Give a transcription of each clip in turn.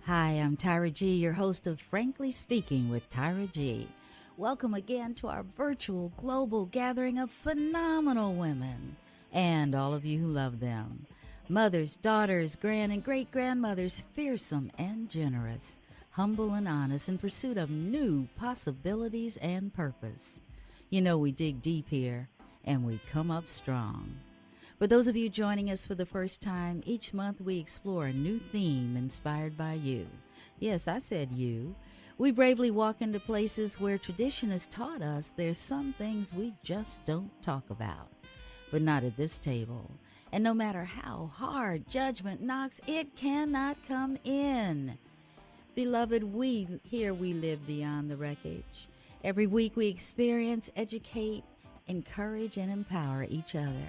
Hi, I'm Tyra G, your host of Frankly Speaking with Tyra G. Welcome again to our virtual global gathering of phenomenal women and all of you who love them. Mothers, daughters, grand and great-grandmothers, fearsome and generous, humble and honest, in pursuit of new possibilities and purpose. You know we dig deep here, and we come up strong. For those of you joining us for the first time, each month we explore a new theme inspired by you. Yes, I said you. We bravely walk into places where tradition has taught us there's some things we just don't talk about. But not at this table. And no matter how hard judgment knocks, it cannot come in. Beloved, we live beyond the wreckage. Every week we experience, educate, encourage, and empower each other.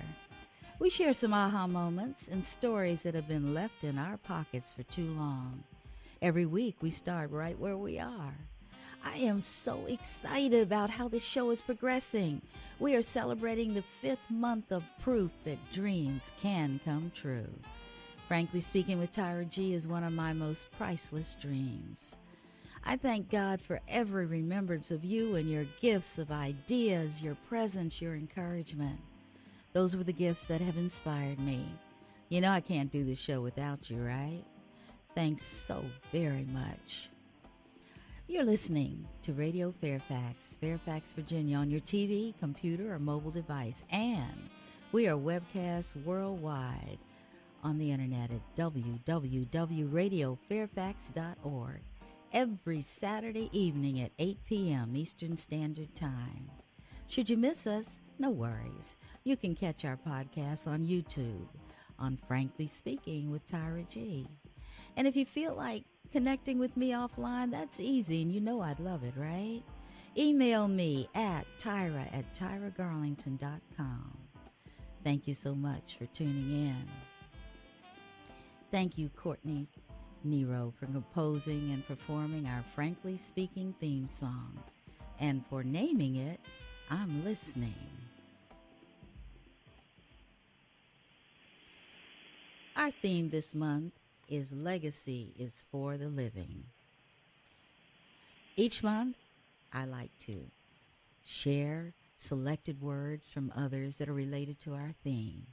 We share some aha moments and stories that have been left in our pockets for too long. Every week we start right where we are. I am so excited about how this show is progressing. We are celebrating the 5th month of proof that dreams can come true. Frankly Speaking with Tyra G is one of my most priceless dreams. I thank God for every remembrance of you and your gifts of ideas, your presence, your encouragement. Those were the gifts that have inspired me. You know I can't do this show without you, right? Thanks so very much. You're listening to Radio Fairfax, Fairfax, Virginia, on your TV, computer, or mobile device. And we are webcast worldwide on the internet at www.radiofairfax.org every Saturday evening at 8 p.m. Eastern Standard Time. Should you miss us, no worries. You can catch our podcast on YouTube on Frankly Speaking with Tyra G. And if you feel like connecting with me offline, that's easy, and you know I'd love it, right? Email me at tyra@tyragarlington.com. Thank you so much for tuning in. Thank you, Courtney Nero, for composing and performing our Frankly Speaking theme song, and for naming it I'm Listening. Our theme this month is Legacy is for the Living. Each month, I like to share selected words from others that are related to our theme.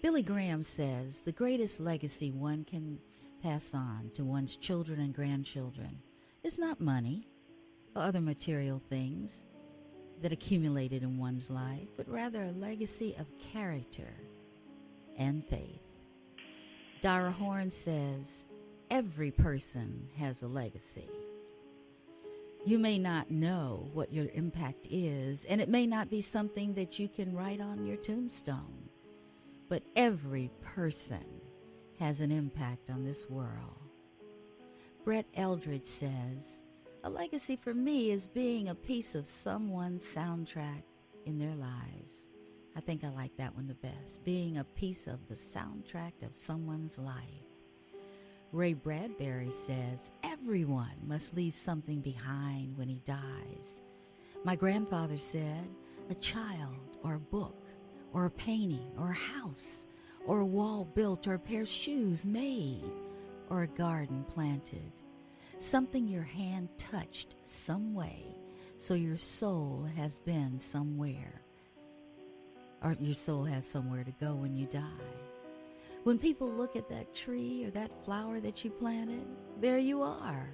Billy Graham says the greatest legacy one can pass on to one's children and grandchildren is not money or other material things that accumulated in one's life, but rather a legacy of character and faith. Dara Horn says, every person has a legacy. You may not know what your impact is, and it may not be something that you can write on your tombstone, but every person has an impact on this world. Brett Eldridge says, a legacy for me is being a piece of someone's soundtrack in their lives. I think I like that one the best, being a piece of the soundtrack of someone's life. Ray Bradbury says, everyone must leave something behind when he dies. My grandfather said, a child or a book or a painting or a house or a wall built or a pair of shoes made or a garden planted. Something your hand touched some way, so your soul has been somewhere, or your soul has somewhere to go when you die. When people look at that tree or that flower that you planted, there you are.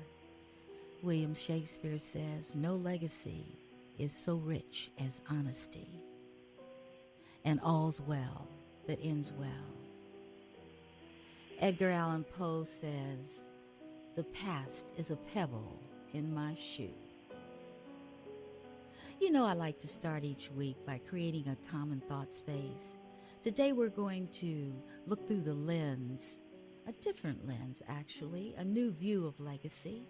William Shakespeare says, no legacy is so rich as honesty, and all's well that ends well. Edgar Allan Poe says, the past is a pebble in my shoe. You know I like to start each week by creating a common thought space. Today we're going to look through the lens, a different lens actually, a new view of legacy.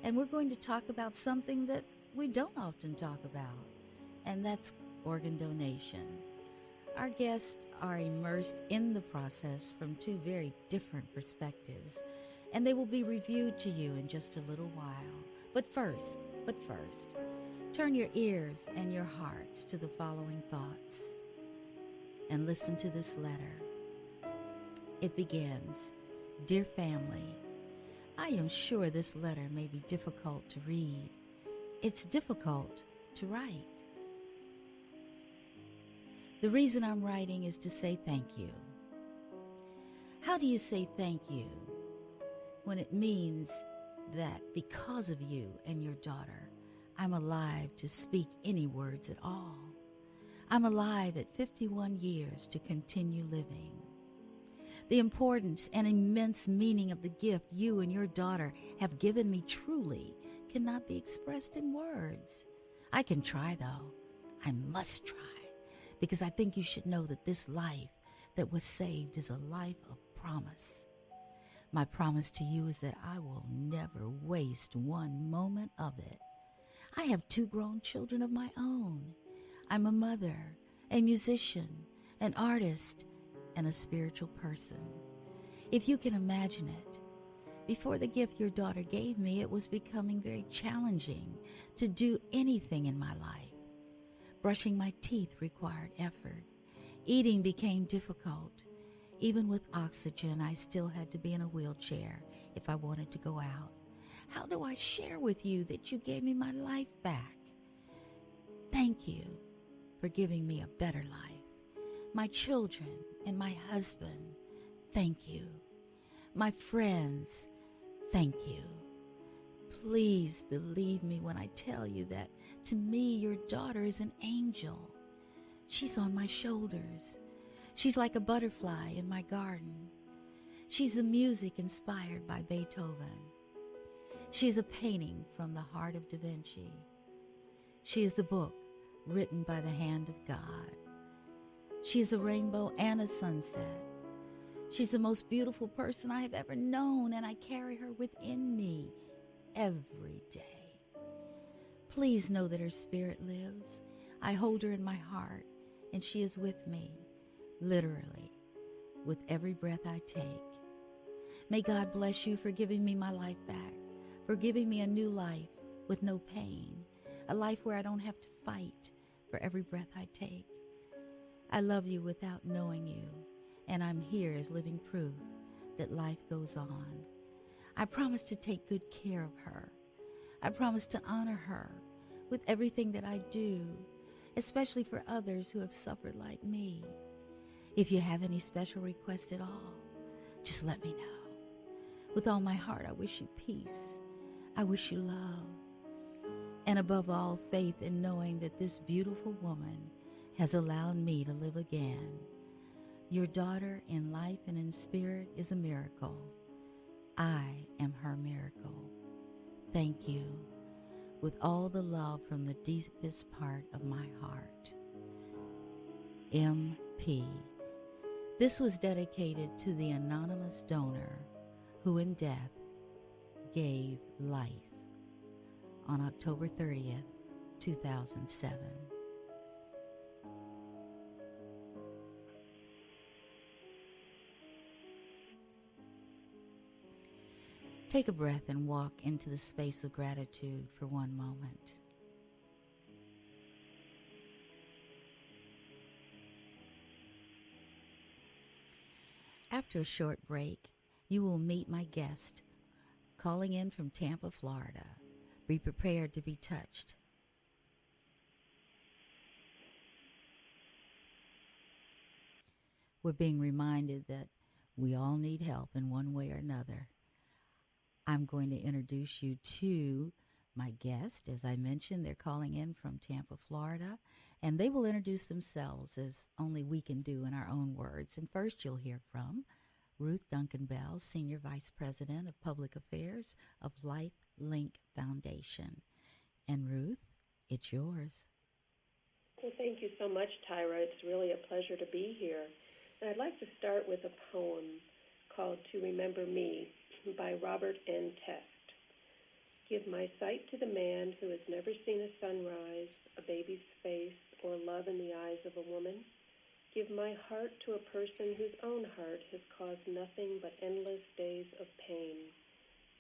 And we're going to talk about something that we don't often talk about, and that's organ donation. Our guests are immersed in the process from two very different perspectives, and they will be reviewed to you in just a little while. But first, turn your ears and your hearts to the following thoughts. and listen to this letter. It begins, "Dear family, I am sure this letter may be difficult to read. It's difficult to write. The reason I'm writing is to say thank you. How do you say thank you when it means that because of you and your daughter, I'm alive to speak any words at all? I'm alive at 51 years to continue living. The importance and immense meaning of the gift you and your daughter have given me truly cannot be expressed in words. I can try, though. I must try, because I think you should know that this life that was saved is a life of promise. My promise to you is that I will never waste one moment of it. I have 2 grown children of my own. I'm a mother, a musician, an artist, and a spiritual person. If you can imagine it, before the gift your daughter gave me, it was becoming very challenging to do anything in my life. Brushing my teeth required effort. Eating became difficult. Even with oxygen, I still had to be in a wheelchair if I wanted to go out. How do I share with you that you gave me my life back? Thank you for giving me a better life. My children and my husband, thank you. My friends, thank you. Please believe me when I tell you that to me, your daughter is an angel. She's on my shoulders. She's like a butterfly in my garden. She's the music inspired by Beethoven. She's a painting from the heart of Da Vinci. She is the book written by the hand of God. She is a rainbow and a sunset. She's the most beautiful person I have ever known, and I carry her within me every day. Please know that her spirit lives. I hold her in my heart, and she is with me, literally, with every breath I take. May God bless you for giving me my life back, for giving me a new life with no pain, a life where I don't have to fight for every breath I take. I love you without knowing you, and I'm here as living proof that life goes on. I promise to take good care of her. I promise to honor her with everything that I do, especially for others who have suffered like me. If you have any special requests at all, just let me know. With all my heart, I wish you peace. I wish you love. And above all, faith in knowing that this beautiful woman has allowed me to live again. Your daughter in life and in spirit is a miracle. I am her miracle. Thank you. With all the love from the deepest part of my heart. M.P. This was dedicated to the anonymous donor who in death gave life on October 30th, 2007. Take a breath and walk into the space of gratitude for one moment. After a short break, you will meet my guest, calling in from Tampa, Florida. Be prepared to be touched. We're being reminded that we all need help in one way or another. I'm going to introduce you to my guest. As I mentioned, they're calling in from Tampa, Florida, and they will introduce themselves as only we can do in our own words. And first you'll hear from Ruth Duncan Bell, Senior Vice President of Public Affairs of Life Link Foundation. And Ruth, it's yours. Well, thank you so much, Tyra. It's really a pleasure to be here. And I'd like to start with a poem called To Remember Me by Robert N. Test. Give my sight to the man who has never seen a sunrise, a baby's face, or love in the eyes of a woman. Give my heart to a person whose own heart has caused nothing but endless days of pain.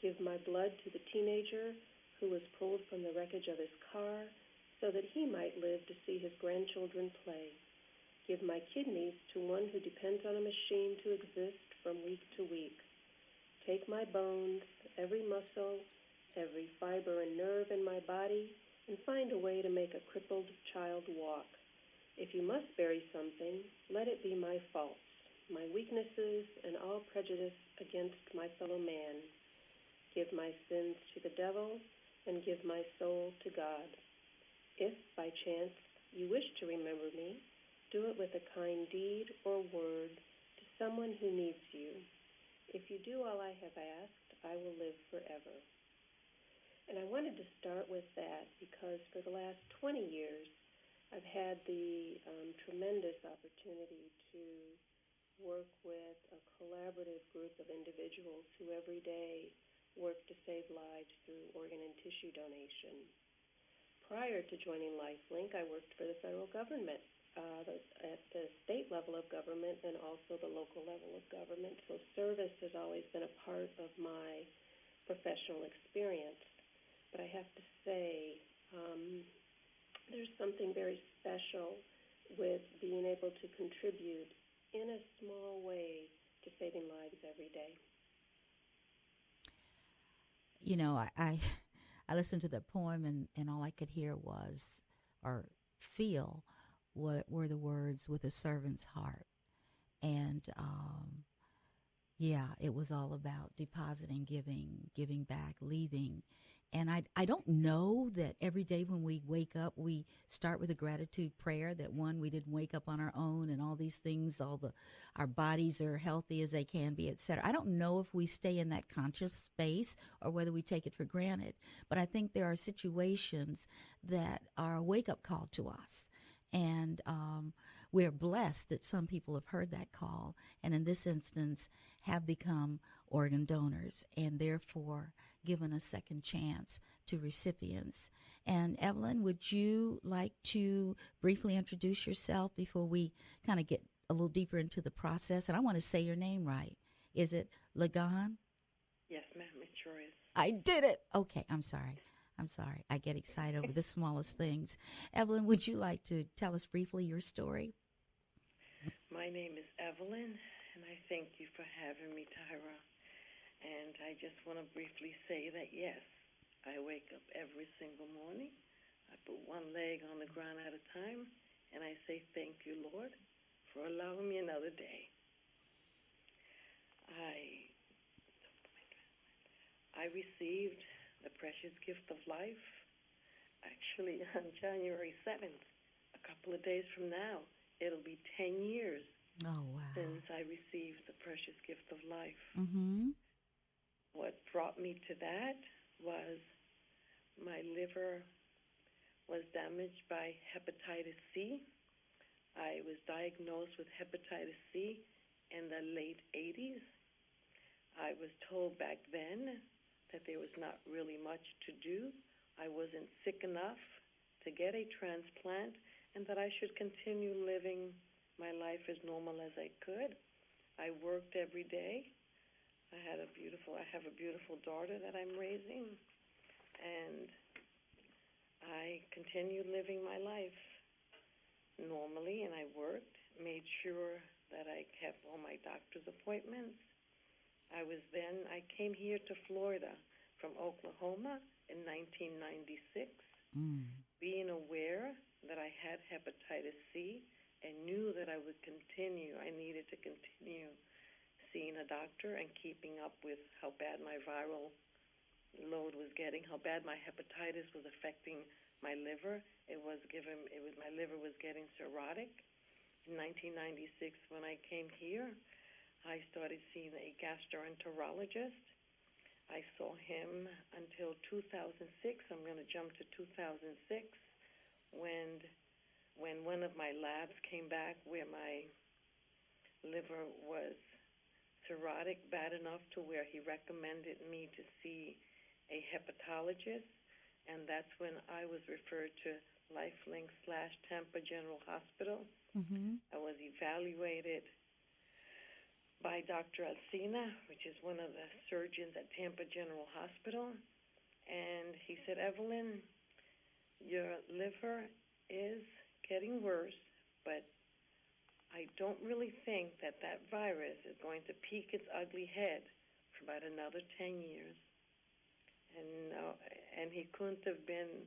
Give my blood to the teenager who was pulled from the wreckage of his car so that he might live to see his grandchildren play. Give my kidneys to one who depends on a machine to exist from week to week. Take my bones, every muscle, every fiber and nerve in my body, and find a way to make a crippled child walk. If you must bury something, let it be my faults, my weaknesses, and all prejudice against my fellow man. Give my sins to the devil, and give my soul to God. If, by chance, you wish to remember me, do it with a kind deed or word to someone who needs you. If you do all I have asked, I will live forever. And I wanted to start with that because for the last 20 years, I've had the tremendous opportunity to work with a collaborative group of individuals who every day work to save lives through organ and tissue donation. Prior to joining LifeLink, I worked for the federal government at the state level of government and also the local level of government. So service has always been a part of my professional experience. But I have to say, there's something very special with being able to contribute in a small way to saving lives every day. You know, I listened to the poem and all I could hear was, or feel, what were the words, with a servant's heart. And yeah, it was all about depositing, giving back, leaving. And I don't know that every day when we wake up, we start with a gratitude prayer that, one, we didn't wake up on our own and all these things, our bodies are healthy as they can be, et cetera. I don't know if we stay in that conscious space or whether we take it for granted. But I think there are situations that are a wake-up call to us. And we're blessed that some people have heard that call and in this instance have become organ donors and therefore given a second chance to recipients. And Evelyn, would you like to briefly introduce yourself before we kind of get a little deeper into the process? And I want to say your name right. Is it Lagan? Yes, ma'am, it sure is. I did it. Okay, I'm sorry. I get excited over the smallest things. Evelyn, would you like to tell us briefly your story? My name is Evelyn, and I thank you for having me, Tyra. And I just want to briefly say that, yes, I wake up every single morning. I put one leg on the ground at a time, and I say thank you, Lord, for allowing me another day. I received the precious gift of life, actually on January 7th, a couple of days from now. It'll be 10 years since I received the precious gift of life. Mm-hmm. What brought me to that was my liver was damaged by hepatitis C. I was diagnosed with hepatitis C in the late 80s. I was told back then that there was not really much to do. I wasn't sick enough to get a transplant, and that I should continue living my life as normal as I could. I worked every day. I have a beautiful daughter that I'm raising, and I continued living my life normally, and I worked, made sure that I kept all my doctor's appointments. I came here to Florida from Oklahoma in 1996, being aware that I had hepatitis C and knew that I needed to continue seeing a doctor and keeping up with how bad my viral load was getting, how bad my hepatitis was affecting my liver. My liver was getting cirrhotic. In 1996, when I came here, I started seeing a gastroenterologist. I saw him until 2006. I'm going to jump to 2006 when one of my labs came back where my liver was cirrhotic, bad enough to where he recommended me to see a hepatologist, and that's when I was referred to LifeLink/Tampa General Hospital. Mm-hmm. I was evaluated by Dr. Alcina, which is one of the surgeons at Tampa General Hospital, and he said, Evelyn, your liver is getting worse, but I don't really think that that virus is going to peek its ugly head for about another 10 years. And he couldn't have been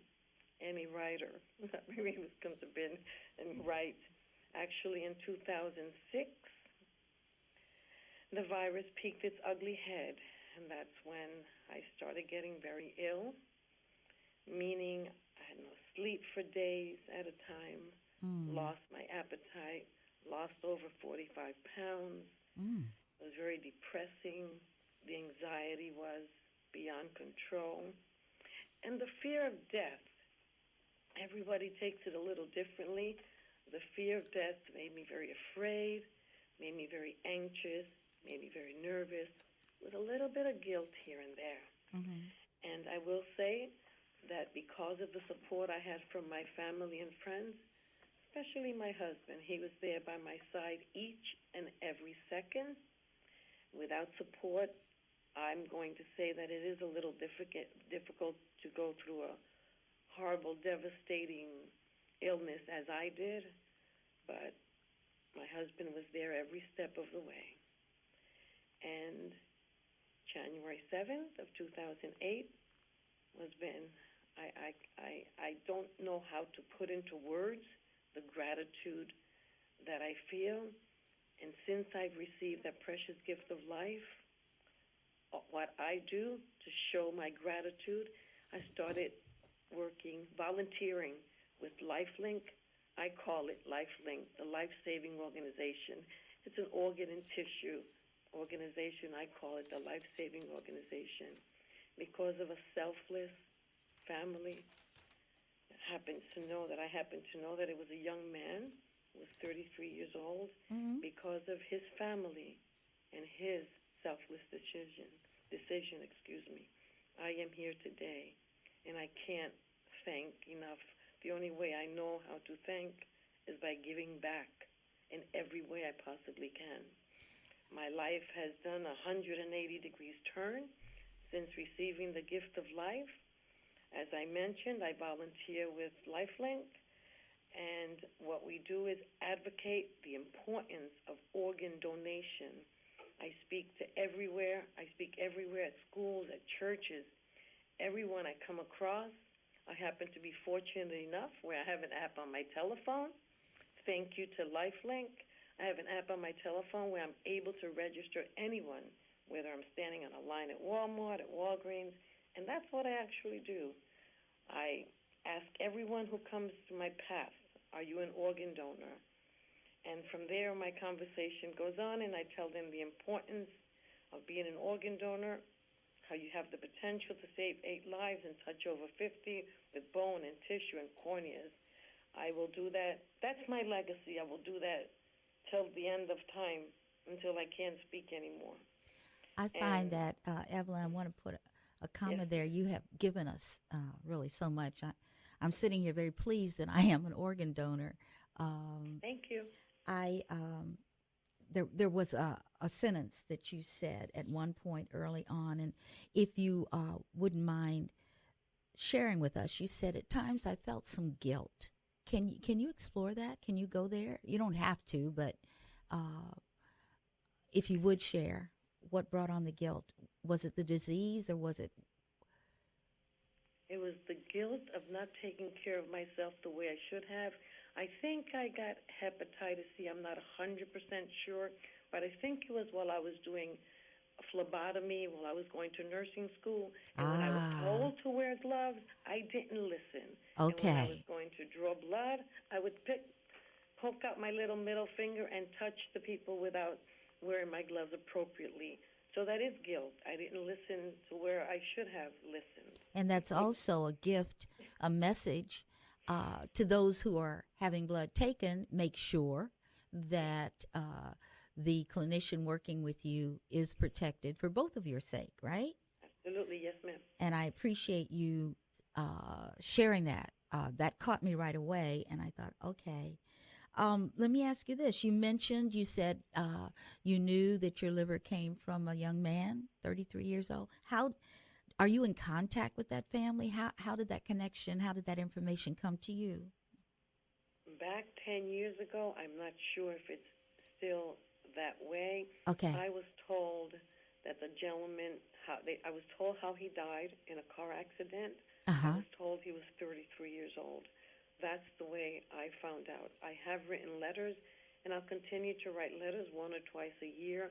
any righter. Maybe he couldn't have been any right. Actually, in 2006, the virus peeked its ugly head, and that's when I started getting very ill, meaning I had no sleep for days at a time, lost my appetite, lost over 45 pounds. It was very depressing. The anxiety was beyond control. And the fear of death, everybody takes it a little differently. The fear of death made me very afraid, made me very anxious, made me very nervous, with a little bit of guilt here and there. And I will say that because of the support I had from my family and friends, especially my husband, he was there by my side each and every second. Without support, I'm going to say that it is a little difficult to go through a horrible, devastating illness as I did, but my husband was there every step of the way. And January 7th of 2008 was when I don't know how to put into words the gratitude that I feel. And since I've received that precious gift of life, what I do to show my gratitude, I started volunteering with LifeLink. I call it LifeLink, the life-saving organization. It's an organ and tissue organization. I call it the life-saving organization because of a selfless family. I happen to know that it was a young man who was 33 years old. Because of his family and his selfless decision, I am here today, and I can't thank enough. The only way I know how to thank is by giving back in every way I possibly can. My life has done a 180 degrees turn since receiving the gift of life. As I mentioned, I volunteer with LifeLink, and what we do is advocate the importance of organ donation. I speak everywhere at schools, at churches, everyone I come across. I happen to be fortunate enough where I have an app on my telephone. Thank you to LifeLink. I have an app on my telephone where I'm able to register anyone, whether I'm standing on a line at Walmart, at Walgreens, and that's what I actually do. I ask everyone who comes to my path, are you an organ donor? And from there, my conversation goes on, and I tell them the importance of being an organ donor, how you have the potential to save 8 lives and touch over 50 with bone and tissue and corneas. I will do that. That's my legacy. I will do that till the end of time, until I can't speak anymore. I find that, Evelyn, I want to put a comment there. You have given us really so much. I'm sitting here very pleased that I am an organ donor. Thank you. There was a sentence that you said at one point early on, and if you wouldn't mind sharing with us, you said at times I felt some guilt. Can you explore that? Can you go there? You don't have to, but if you would share, what brought on the guilt? Was it the disease, or was it? It was the guilt of not taking care of myself the way I should have. I think I got hepatitis C. I'm not 100% sure, but I think it was while I was doing a phlebotomy, while I was going to nursing school. And when I was told to wear gloves, I didn't listen. Okay. And when I was going to draw blood, I would poke out my little middle finger and touch the people without wearing my gloves appropriately. So that is guilt. I didn't listen to where I should have listened. And that's also a gift, a message to those who are having blood taken. Make sure that the clinician working with you is protected for both of your sake, right? Absolutely, yes, ma'am. And I appreciate you sharing that. That caught me right away, and I thought, okay. Let me ask you this. You said you knew that your liver came from a young man, 33 years old. How are you in contact with that family? How did that connection, how did that information come to you? Back 10 years ago, I'm not sure if it's still that way. Okay. I was told that the gentleman, I was told how he died in a car accident. I was told he was 33 years old. That's the way I found out. I have written letters, and I'll continue to write letters 1 or twice a year.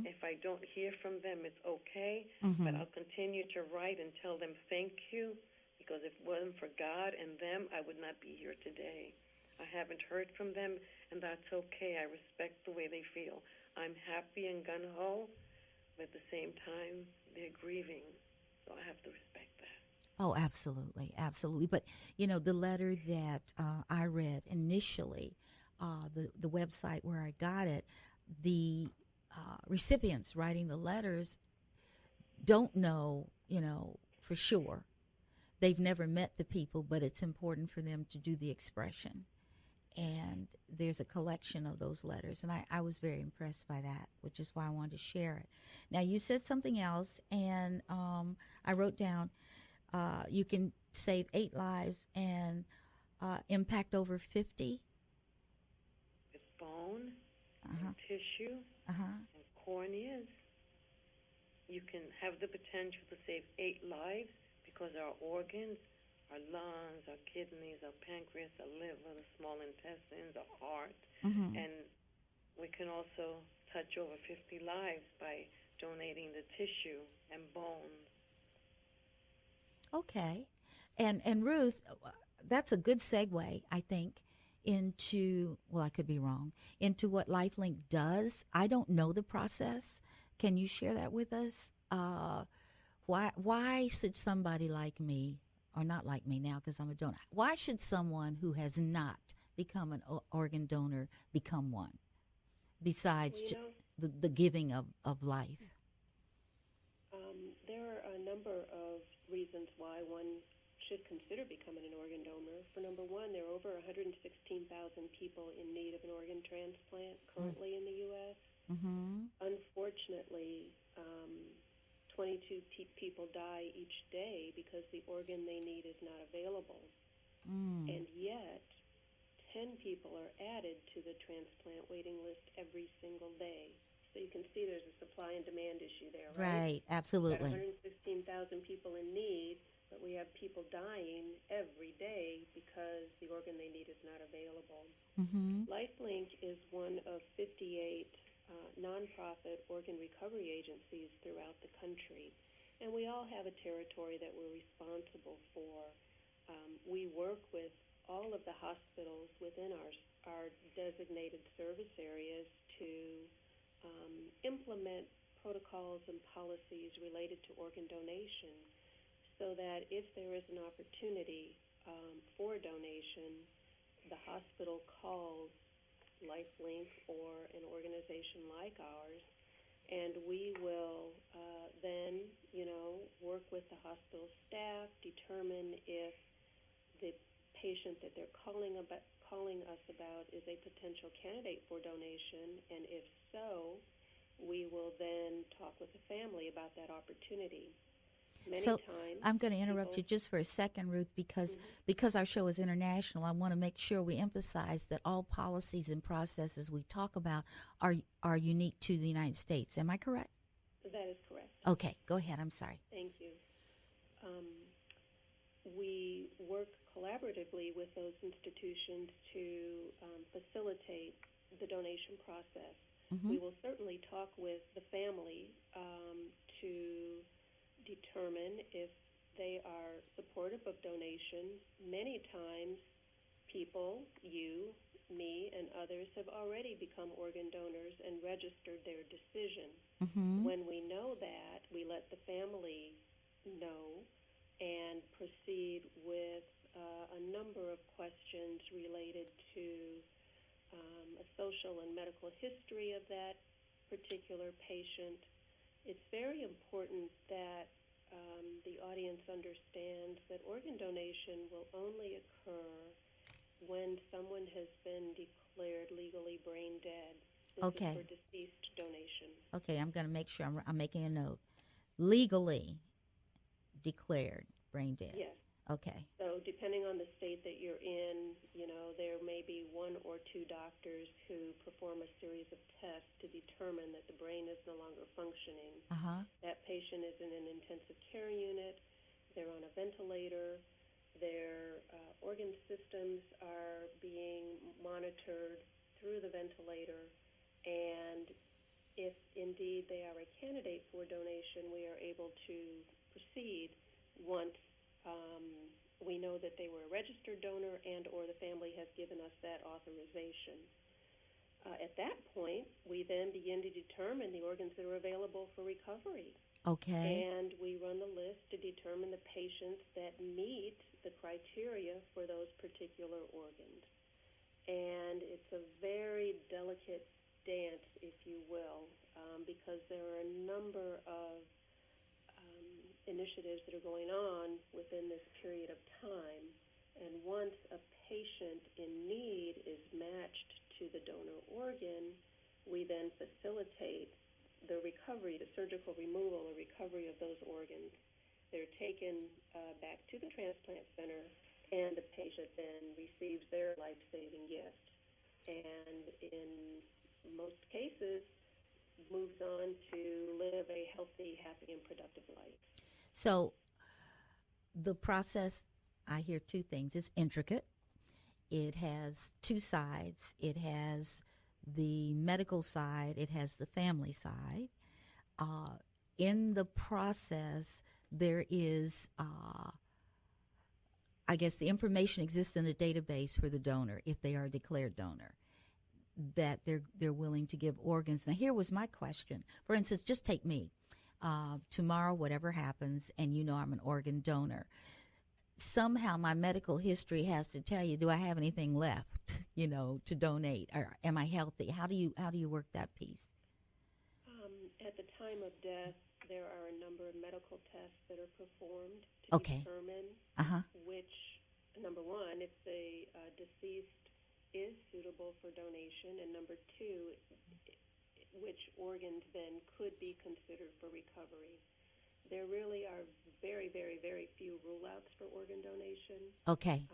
If I don't hear from them, it's okay, but I'll continue to write and tell them thank you, because if it wasn't for God and them, I would not be here today. I haven't heard from them, and that's okay. I respect the way they feel. I'm happy and gung-ho, but at the same time, they're grieving, so I have to respect that. Oh, absolutely, absolutely. But, the letter that I read initially, the website where I got it, the recipients writing the letters don't know, for sure. They've never met the people, but it's important for them to do the expression. And there's a collection of those letters, and I was very impressed by that, which is why I wanted to share it. Now, you said something else, and I wrote down, you can save 8 lives and impact over 50. With bone, and tissue, and corneas, you can have the potential to save 8 lives, because our organs, our lungs, our kidneys, our pancreas, our liver, the small intestines, our heart, and we can also touch over 50 lives by donating the tissue and bones. Okay. And Ruth, that's a good segue, I think, into, well, I could be wrong, into what LifeLink does. I don't know the process. Can you share that with us? Why should somebody like me, or not like me now because I'm a donor, why should someone who has not become an organ donor become one, besides the giving of life? There are a number of reasons why one should consider becoming an organ donor. For number one, there are over 116,000 people in need of an organ transplant currently in the U.S. Unfortunately, 22 people die each day because the organ they need is not available. And yet, 10 people are added to the transplant waiting list every single day. So you can see there's a supply and demand issue there, right? Right, absolutely. We've got 116,000 people in need, but we have people dying every day because the organ they need is not available. LifeLink is one of 58 nonprofit organ recovery agencies throughout the country, and we all have a territory that we're responsible for. We work with all of the hospitals within our designated service areas to implement protocols and policies related to organ donation, so that if there is an opportunity for donation, the hospital calls LifeLink or an organization like ours, and we will then, work with the hospital staff, determine if the patient that they're calling us about is a potential candidate for donation, and if so, we will then talk with the family about that opportunity. Many times, I'm going to interrupt you just for a second, Ruth, because our show is international. I want to make sure we emphasize that all policies and processes we talk about are unique to the United States. Am I correct? That is correct. Okay, go ahead. I'm sorry. Thank you. We work collaboratively with those institutions to facilitate the donation process. We will certainly talk with the family to determine if they are supportive of donation. Many times people, you, me, and others have already become organ donors and registered their decision. When we know that, we let the family know and proceed with a number of questions related to a social and medical history of that particular patient. It's very important that the audience understands that organ donation will only occur when someone has been declared legally brain dead. This is for deceased donation. Okay, I'm going to make sure I'm making a note. Legally declared brain dead. Yes. Okay. So depending on the state that you're in, there may be one or two doctors who perform a series of tests to determine that the brain is no longer functioning. Uh-huh. That patient is in an intensive care unit. They're on a ventilator. Their organ systems are being monitored through the ventilator. And if indeed they are a candidate for donation, we are able to proceed once we know that they were a registered donor and or the family has given us that authorization. At that point, we then begin to determine the organs that are available for recovery. Okay. And we run the list to determine the patients that meet the criteria for those particular organs. And it's a very delicate dance, if you will, because there are a number of initiatives that are going on within this period of time. And once a patient in need is matched to the donor organ, we then facilitate the recovery, the surgical removal or recovery of those organs. They're taken back to the transplant center, and the patient then receives their life-saving gift. And in most cases, moves on to live a healthy, happy, and productive life. So the process, I hear two things. It's intricate. It has two sides. It has the medical side. It has the family side. In the process, there is, I guess, the information exists in a database for the donor, if they are a declared donor, that they're willing to give organs. Now, here was my question. For instance, just take me. Tomorrow, whatever happens, and I'm an organ donor. Somehow my medical history has to tell you, do I have anything left, to donate, or am I healthy? How do you work that piece? At the time of death, there are a number of medical tests that are performed to determine which, number one, if the deceased is suitable for donation, and number two, which organs then could be considered for recovery. There really are very, very, very few rule-outs for organ donation. Okay.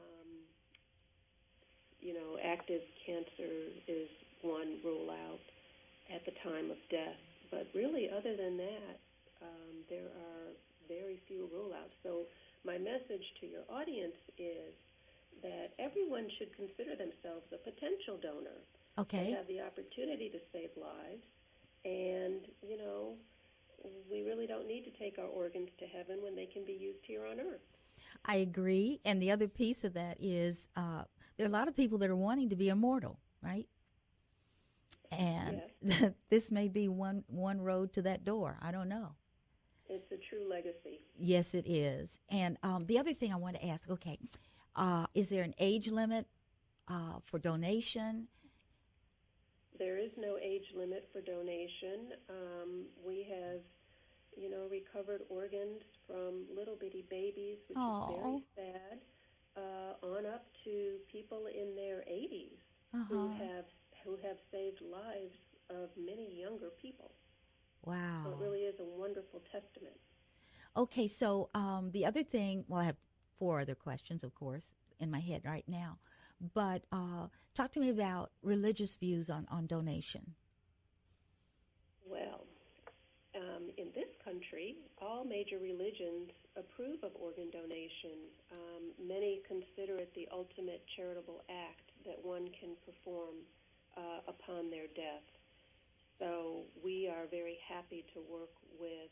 Active cancer is one rule-out at the time of death. But really, other than that, there are very few rule-outs. So my message to your audience is that everyone should consider themselves a potential donor. Okay. They have the opportunity to save lives. And, we really don't need to take our organs to heaven when they can be used here on earth. I agree. And the other piece of that is there are a lot of people that are wanting to be immortal, right? And yes. This may be one road to that door. I don't know. It's a true legacy. Yes, it is. And the other thing I want to ask, is there an age limit for donation? There is no age limit for donation. We have, recovered organs from little bitty babies, which is very sad, on up to people in their 80s who have saved lives of many younger people. Wow. So it really is a wonderful testament. Okay, so the other thing, I have 4 other questions, of course, in my head right now. But talk to me about religious views on donation. Well, in this country, all major religions approve of organ donation. Many consider it the ultimate charitable act that one can perform upon their death. So we are very happy to work with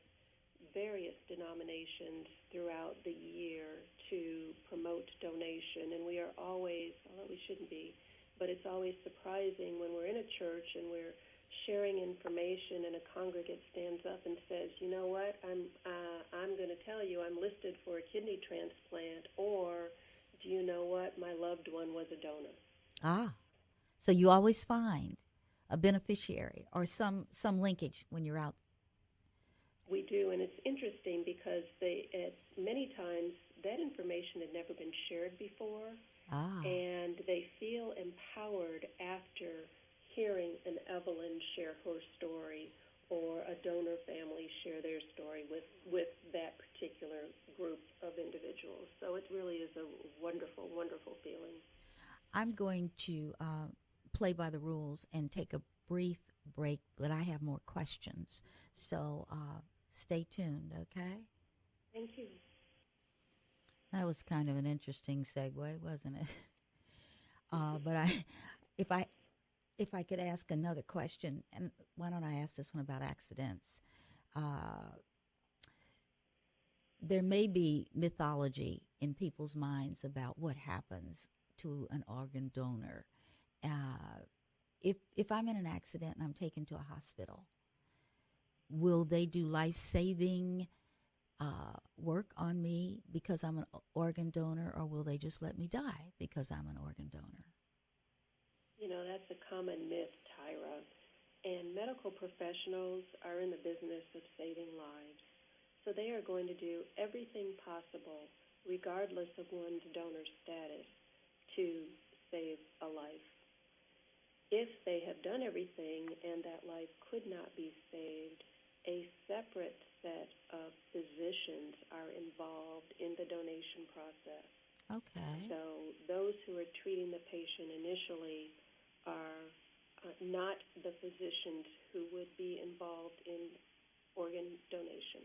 various denominations throughout the year to promote donation, and we are always, although we shouldn't be, but it's always surprising when we're in a church and we're sharing information and a congregant stands up and says, you know what, I'm going to tell you I'm listed for a kidney transplant, or do you know what, my loved one was a donor. So you always find a beneficiary or some linkage when you're out. We do, and it's interesting because many times that information had never been shared before, and they feel empowered after hearing an Evelyn share her story or a donor family share their story with that particular group of of individuals. So it really is a wonderful, wonderful feeling. I'm going to play by the rules and take a brief break, but I have more questions. So stay tuned, okay? Thank you. That was kind of an interesting segue, wasn't it? But if I could ask another question, and why don't I ask this one about accidents? There may be mythology in people's minds about what happens to an organ donor. If I'm in an accident and I'm taken to a hospital, will they do life-saving work on me because I'm an organ donor, or will they just let me die because I'm an organ donor? You know, that's a common myth, Tyra. And medical professionals are in the business of saving lives. So they are going to do everything possible, regardless of one's donor status, to save a life. If they have done everything and that life could not be saved, a separate set of physicians are involved in the donation process. Okay. So those who are treating the patient initially are not the physicians who would be involved in organ donation.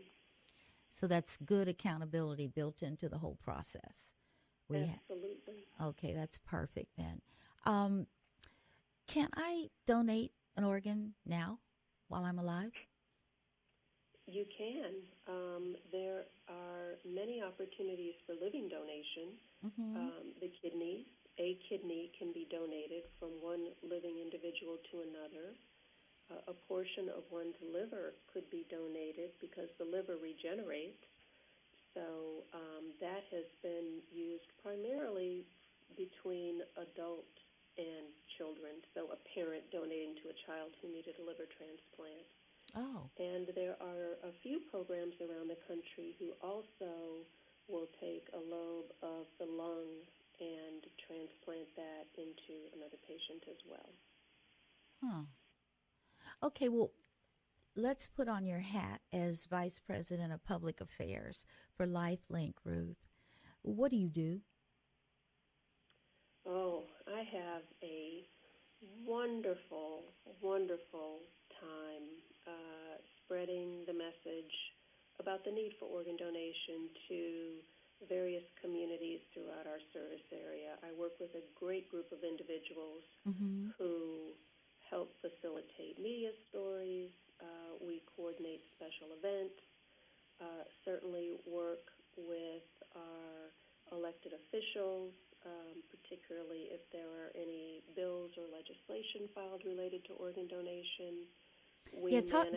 So that's good accountability built into the whole process. Absolutely. Okay, that's perfect then. Can I donate an organ now while I'm alive? You can. There are many opportunities for living donation. Mm-hmm. The kidneys, a kidney can be donated from one living individual to another. A portion of one's liver could be donated because the liver regenerates. So that has been used primarily between adults and children, so a parent donating to a child who needed a liver transplant. Oh. And there are a few programs around the country who also will take a lobe of the lung and transplant that into another patient as well. Huh. Okay, well, let's put on your hat as Vice President of Public Affairs for LifeLink, Ruth. What do you do? Oh, I have a wonderful, wonderful time spreading the message about the need for organ donation to various communities throughout our service area. I work with a great group of individuals who help facilitate media stories. We coordinate special events, certainly work with our elected officials, particularly if there are any bills or legislation filed related to organ donation.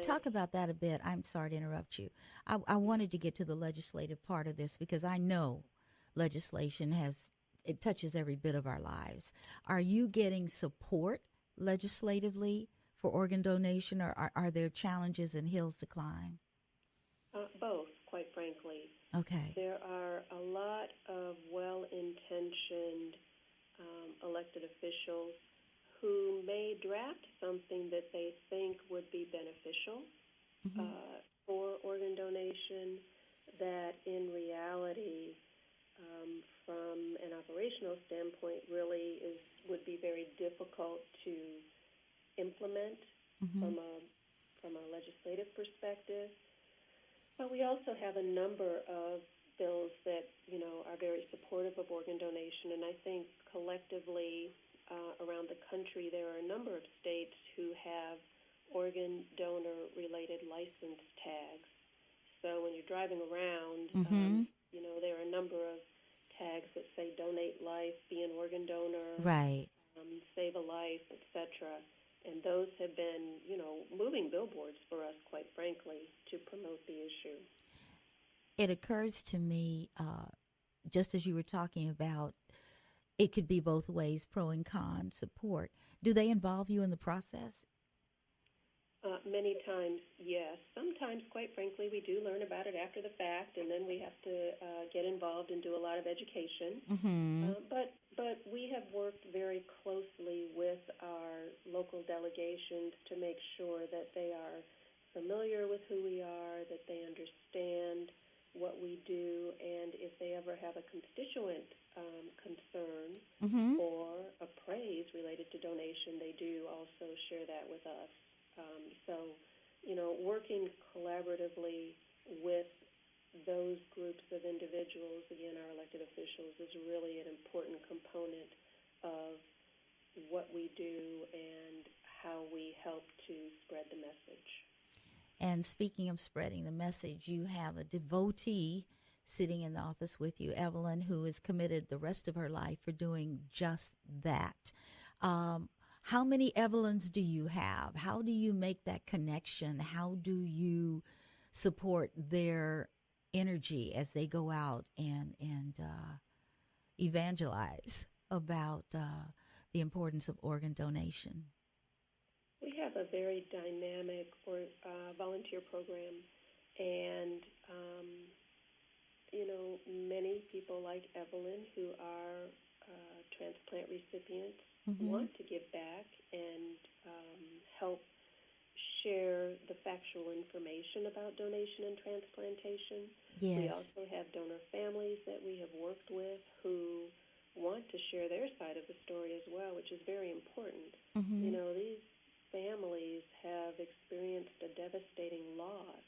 Talk about that a bit. I'm sorry to interrupt you. I wanted to get to the legislative part of this because I know legislation it touches every bit of our lives. Are you getting support legislatively for organ donation, or are there challenges and hills to climb? Both, quite frankly. Okay. There are a lot of well-intentioned elected officials who may draft something that they think would be beneficial for organ donation that in reality, from an operational standpoint, really would be very difficult to implement from a legislative perspective. But we also have a number of bills that, are very supportive of organ donation, and I think collectively around the country there are a number of states who have organ donor-related license tags. So when you're driving around, there are a number of tags that say donate life, be an organ donor, right, save a life, etc. And those have been, moving billboards for us, quite frankly, to promote the issue. It occurs to me, just as you were talking about, it could be both ways, pro and con support. Do they involve you in the process? Many times, yes. Sometimes, quite frankly, we do learn about it after the fact, and then we have to get involved and do a lot of education. But we have worked very closely with our local delegations to make sure that they are familiar with who we are, that they understand what we do, and if they constituent concern Mm-hmm. or a praise related to donation, they do also share that with us. So, working collaboratively with those groups of individuals, again, our elected officials, is really an important component of what we do and how we help to spread the message. And speaking of spreading the message, you have a devotee sitting in the office with you, Evelyn, who is committed the rest of her life for doing just that. How many Evelyns do you have? How do you make that connection? How do you support their energy as they go out and evangelize about the importance of organ donation? We have a very dynamic volunteer program, and many people like Evelyn who are transplant recipients want to give back and help share the factual information about donation and transplantation. Yes. We also have donor families that we have worked with who want to share their side of the story as well, which is very important. These families have experienced a devastating loss,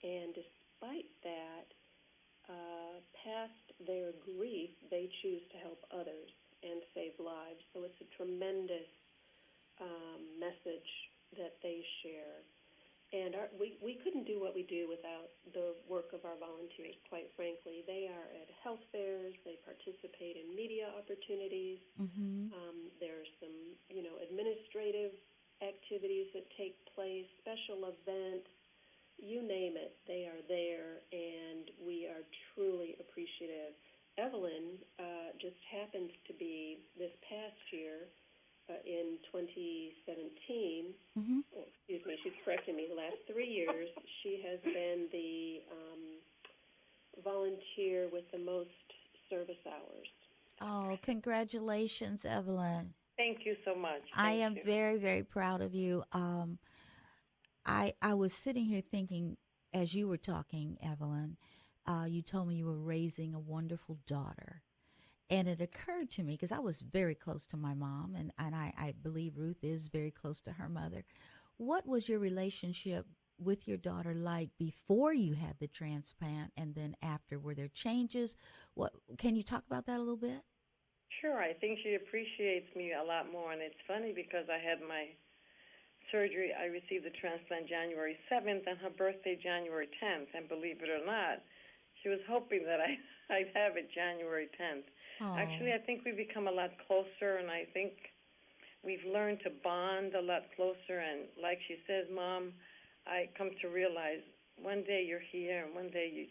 and despite that, past their grief, they choose to help others and save lives. So it's a tremendous message that they share. And we couldn't do what we do without the work of our volunteers, quite frankly. They are at health fairs. They participate in media opportunities. There are some, administrative activities that take place, special events. You name it, they are there, and we are truly appreciative. Evelyn just happens to be, this past year, in 2017, she's correcting me, the last 3 years, she has been the volunteer with the most service hours. Oh, congratulations, Evelyn. Thank you so much. I am very, very proud of you. I was sitting here thinking, as you were talking, Evelyn, you told me you were raising a wonderful daughter. And it occurred to me, because I was very close to my mom, and I believe Ruth is very close to her mother. What was your relationship with your daughter like before you had the transplant and then after? Were there changes? Can you talk about that a little bit? Sure. I think she appreciates me a lot more. And it's funny because I had my surgery. I received the transplant January 7th and her birthday January 10th. And believe it or not, she was hoping that I'd have it January 10th. Aww. Actually, I think we've become a lot closer, and I think we've learned to bond a lot closer. And like she says, Mom, I come to realize one day you're here and one day you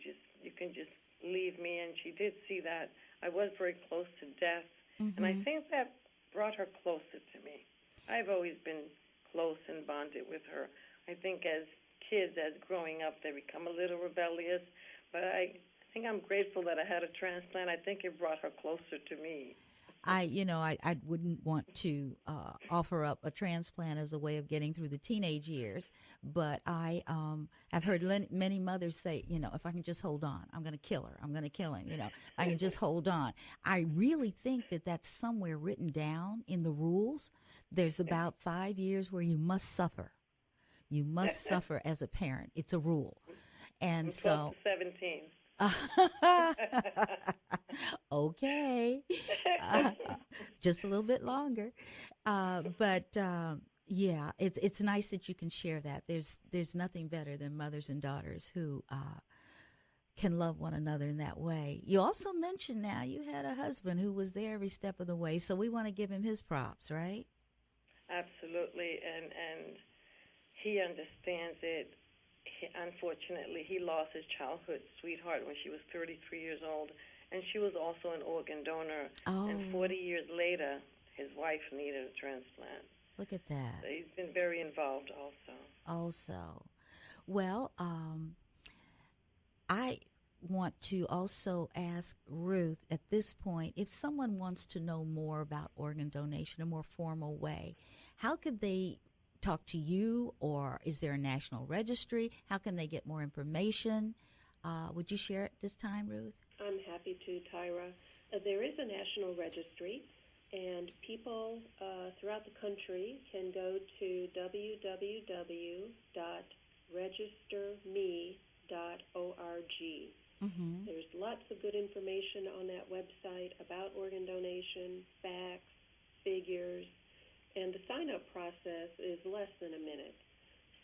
can just leave me. And she did see that I was very close to death. And I think that brought her closer to me. I've always been close and bonded with her. I think as kids, as growing up, they become a little rebellious. But I think I'm grateful that I had a transplant. I think it brought her closer to me. I wouldn't want to offer up a transplant as a way of getting through the teenage years, but I've heard many mothers say, if I can just hold on, I'm going to kill her. I'm going to kill him. I can just hold on. I really think that that's somewhere written down in the rules. There's about 5 years where you must suffer. You must suffer as a parent. It's a rule. And I'm so 17. Okay. Just a little bit longer. But it's nice that you can share that. There's nothing better than mothers and daughters who can love one another in that way. You also mentioned now you had a husband who was there every step of the way, so we want to give him his props, right? Absolutely, and he understands it. Unfortunately, he lost his childhood sweetheart when she was 33 years old, and she was also an organ donor. Oh. And 40 years later, his wife needed a transplant. Look at that. So he's been very involved Also. Well, I want to also ask Ruth at this point, if someone wants to know more about organ donation in a more formal way, how could they talk to you, or is there a national registry? How can they get more information? Would you share it this time, Ruth? I'm happy happy to, Tyra. There is a national registry, and people throughout the country can go to www.registerme.org. Mm-hmm. There's lots of good information on that website about organ donation, facts, figures, and the sign-up process is less than a minute.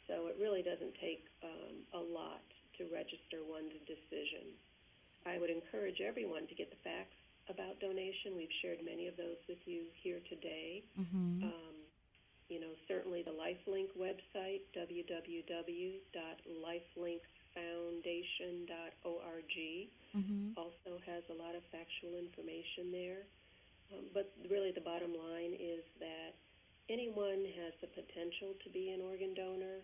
So it really doesn't take a lot to register one's decision. I would encourage everyone to get the facts about donation. We've shared many of those with you here today. Mm-hmm. Certainly the LifeLink website, www.lifelinkfoundation.org, Mm-hmm. also has a lot of factual information there. But really the bottom line is that anyone has the potential to be an organ donor.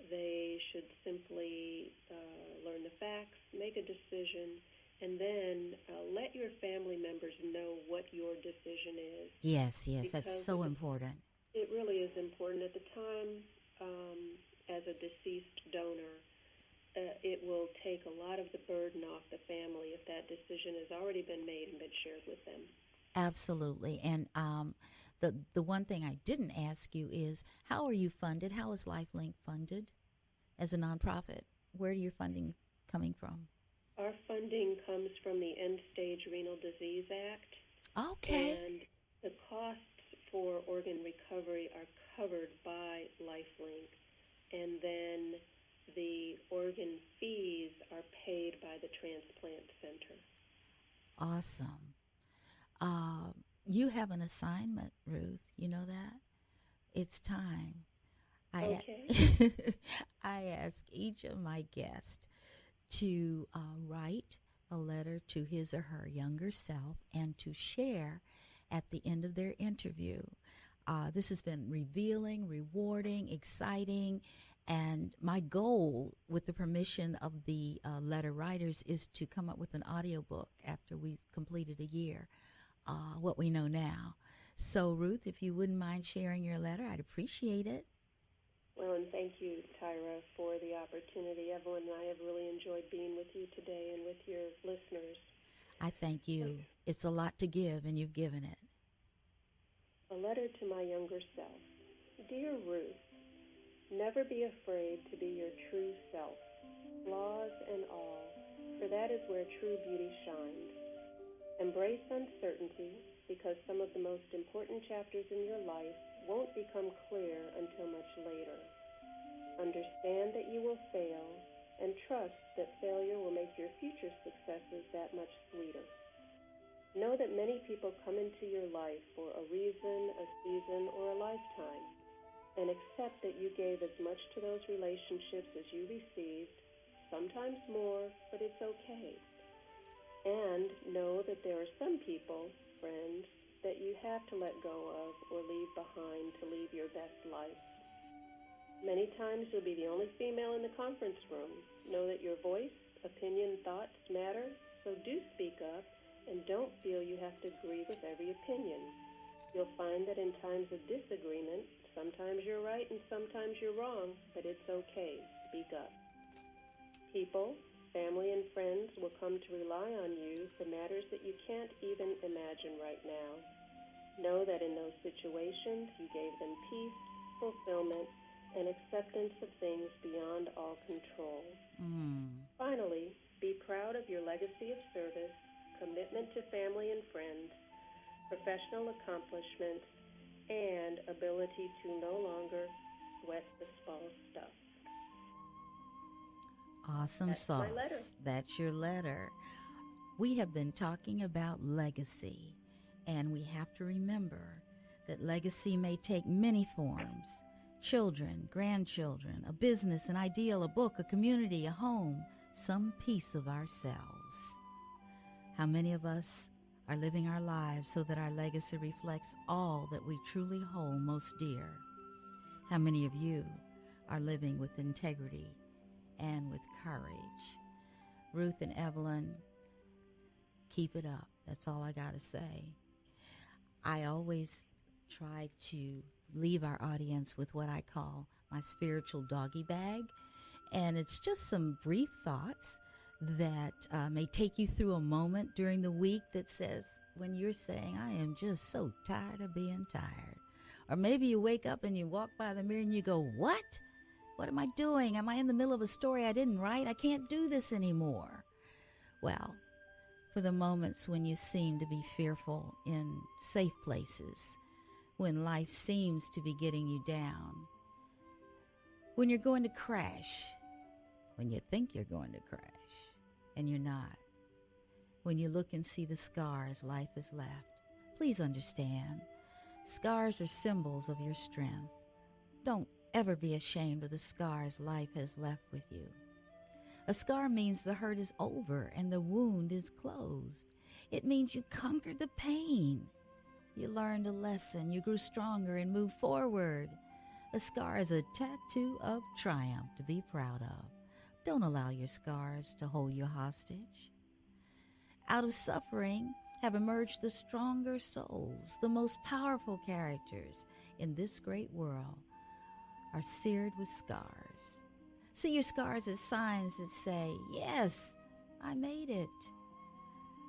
They should simply learn the facts, make a decision, and then let your family members know what your decision is. Yes, that's Because so important. it really is important. At the time, as a deceased donor, it will take a lot of the burden off the family if that decision has already been made and been shared with them. Absolutely. And the one thing I didn't ask you is, how are you funded? How is LifeLink funded as a nonprofit? Where are your funding coming from? Our funding comes from the End-Stage Renal Disease Act. Okay. And the costs for organ recovery are covered by LifeLink. And then the organ fees are paid by the transplant center. Awesome. You have an assignment, Ruth. You know that? It's time. Okay. I ask each of my guests to write a letter to his or her younger self and to share at the end of their interview. This has been revealing, rewarding, exciting, and my goal, with the permission of the letter writers, is to come up with an audiobook after we've completed a year, what we know now. So, Ruth, if you wouldn't mind sharing your letter, I'd appreciate it. Well, and thank you, Tyra, for the opportunity. Evelyn and I have really enjoyed being with you today and with your listeners. I thank you. It's a lot to give, and you've given it. A letter to my younger self. Dear Ruth, never be afraid to be your true self, flaws and all, for that is where true beauty shines. Embrace uncertainty, because some of the most important chapters in your life won't become clear until much later. Understand that you will fail, and trust that failure will make your future successes that much sweeter. Know that many people come into your life for a reason, a season, or a lifetime, and accept that you gave as much to those relationships as you received, sometimes more, but it's okay. And know that there are some people, friends, that you have to let go of or leave behind to lead your best life. Many times you'll be the only female in the conference room. Know that your voice, opinion, thoughts matter, so do speak up, and don't feel you have to agree with every opinion. You'll find that in times of disagreement, sometimes you're right and sometimes you're wrong, but it's okay. Speak up. People, family, and friends will come to rely on you for matters that you can't even imagine right now. Know that in those situations, you gave them peace, fulfillment, and acceptance of things beyond all control. Finally, be proud of your legacy of service, commitment to family and friends, professional accomplishments, and ability to no longer sweat the small stuff. Awesome. That's sauce. my letter. That's your letter. We have been talking about legacy, and we have to remember that legacy may take many forms. Children, grandchildren, a business, an ideal, a book, a community, a home, some piece of ourselves. How many of us are living our lives so that our legacy reflects all that we truly hold most dear? How many of you are living with integrity and with courage? Ruth and Evelyn, keep it up. That's all I got to say. I always try to leave our audience with what I call my spiritual doggy bag, and it's just some brief thoughts that may take you through a moment during the week that says, when you're saying, I am just so tired of being tired. Or maybe you wake up and you walk by the mirror and you go, what? What am I doing? Am I in the middle of a story I didn't write? I can't do this anymore. Well, for the moments when you seem to be fearful in safe places, when life seems to be getting you down, when you're going to crash, when you think you're going to crash, and you're not, when you look and see the scars life has left, please understand, scars are symbols of your strength. Don't ever be ashamed of the scars life has left with you. A scar means the hurt is over and the wound is closed. It means you conquered the pain. You learned a lesson, you grew stronger and moved forward. A scar is a tattoo of triumph to be proud of. Don't allow your scars to hold you hostage. Out of suffering have emerged the stronger souls. The most powerful characters in this great world are seared with scars. See your scars as signs that say, yes, I made it.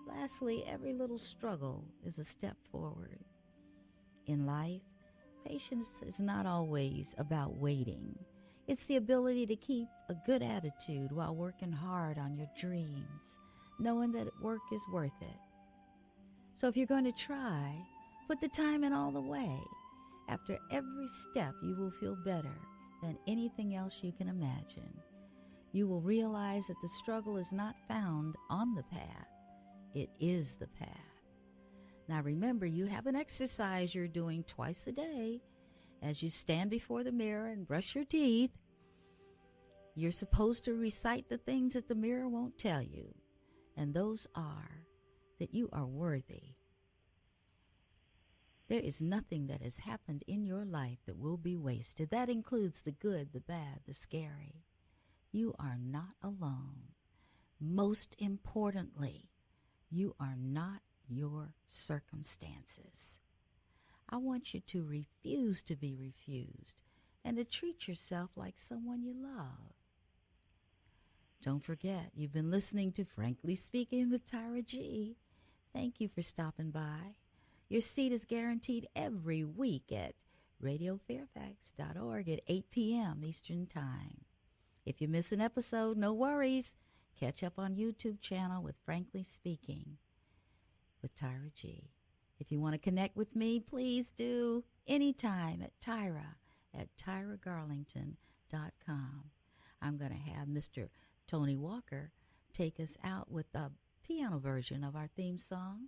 Lastly, every little struggle is a step forward. In life, patience is not always about waiting. It's the ability to keep a good attitude while working hard on your dreams, knowing that work is worth it. So if you're going to try, put the time in all the way. After every step, you will feel better than anything else you can imagine. You will realize that the struggle is not found on the path. It is the path. Now remember, you have an exercise you're doing twice a day. As you stand before the mirror and brush your teeth, you're supposed to recite the things that the mirror won't tell you. And those are that you are worthy. There is nothing that has happened in your life that will be wasted. That includes the good, the bad, the scary. You are not alone. Most importantly, you are not your circumstances. I want you to refuse to be refused and to treat yourself like someone you love. Don't forget, you've been listening to Frankly Speaking with Tyra G. Thank you for stopping by. Your seat is guaranteed every week at radiofairfax.org at 8 p.m. Eastern Time. If you miss an episode, no worries. Catch up on YouTube channel with Frankly Speaking with Tyra G. If you want to connect with me, please do anytime at tyragarlington.com. I'm going to have Mr. Tony Walker take us out with a piano version of our theme song,